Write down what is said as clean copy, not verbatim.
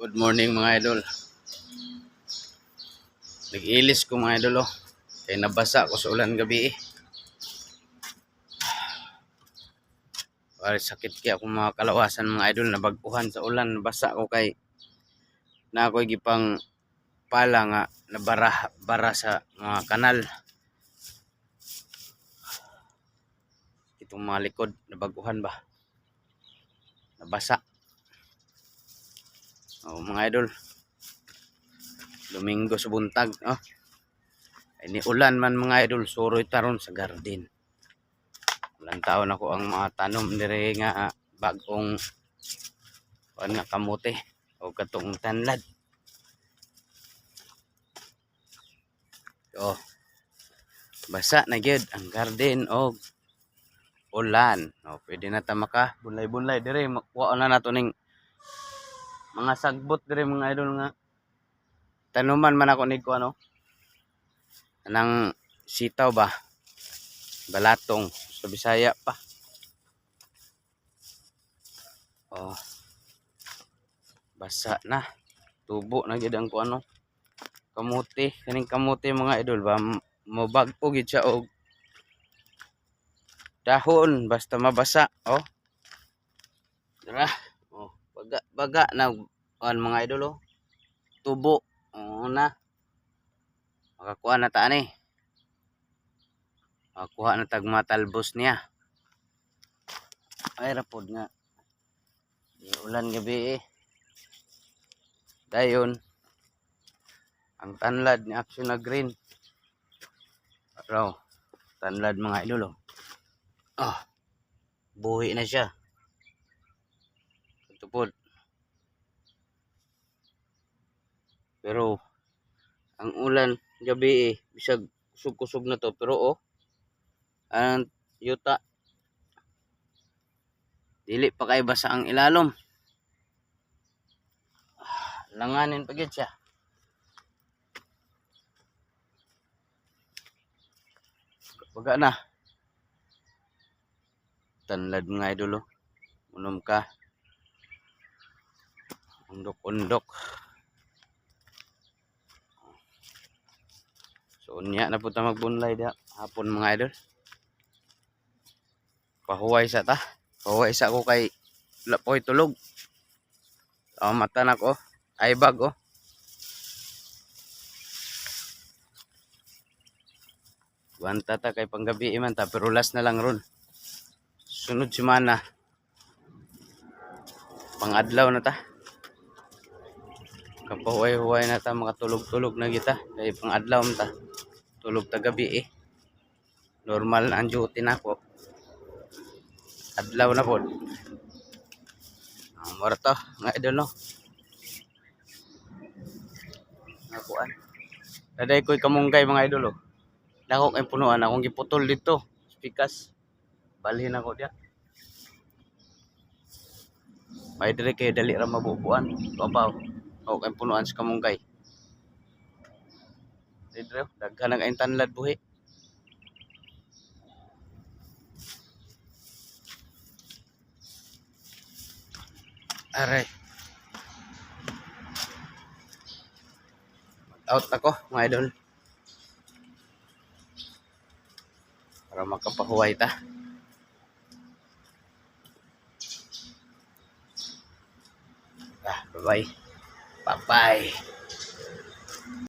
Good morning mga idol. Nag-ilis ko mga idol oh. Kaya nabasa ko sa ulan gabi eh. Sakit kaya akong mga kalawasan mga idol. Nabaguhan sa ulan. Nabasa ko kay na ako'y gipang pala nga nabara sa mga kanal. Itong mga likod nabaguhan ba. Nabasa. Oh mga idol. Domingo sa buntag oh. Ini ulan man mga idol, suroy taron sa garden. Ulan taon ako ang mga tanom dire nga bagong nga kamote o katong tanlad. Oh. Basa na gyud ang garden og ulan. Oh, pwede na ta maka bunlay-bunlay dire makuha na nato ning mga sagbot dire mga idol nga tanuman man ako nig ano nang sitaw ba balatong sa Bisaya pa. Oh. Basa na. Tubo na gyud ang kuano. Kamote, kaning kamote mga idol ba mabag-o gid siya og dahon basta mabasa oh. Diba? Oh, baga na mga idol oh. Tubo. Oh na. Makakuha na ta ani. Makakuha na tag matalbos niya. Ay rapod nga. Ulan gabi eh. Dayon ang tanlad ni action na green. Araw, tanlad mga idol oh. Ah. Buhi na siya. Tupod. Pero ang ulan gabi eh, bisag kusog-kusog na to pero oh ang yuta dili pa kay basa ang ilalom. Langanin pa gyud siya. Baga na. Tanlad mga idol oh. Unom ka. Undok-undok. So unya na po ta magbunlay dia hapon mga idol. Pahuway sa ta. Pahuway sa ko kay lapoy tulog. Mata na ko. Ay bag oh. Wanta ta kay panggabi man ta pero last na lang ron. Sunod semana pang-adlaw na ta. Kapahuway-huway na ta makatulog-tulog na kita kay pang-adlaw man ta. Tulog ta gabi eh. Normal ang duty nako. Adlaw na pod. Mora to nga idol no. Nakuan. Daday ko'y kamunggay mga idol oh. Dako kay punuan akong giputol dito. Pikas. Balhin ako diya. May dire kay dali ra mabubuan. Babaw. O kay punuan sa kamunggay. Dire daghan ang tanlad buhi. Aray. Out ako mga idol. Para makapahuway ta. Bye-bye. Bye-bye.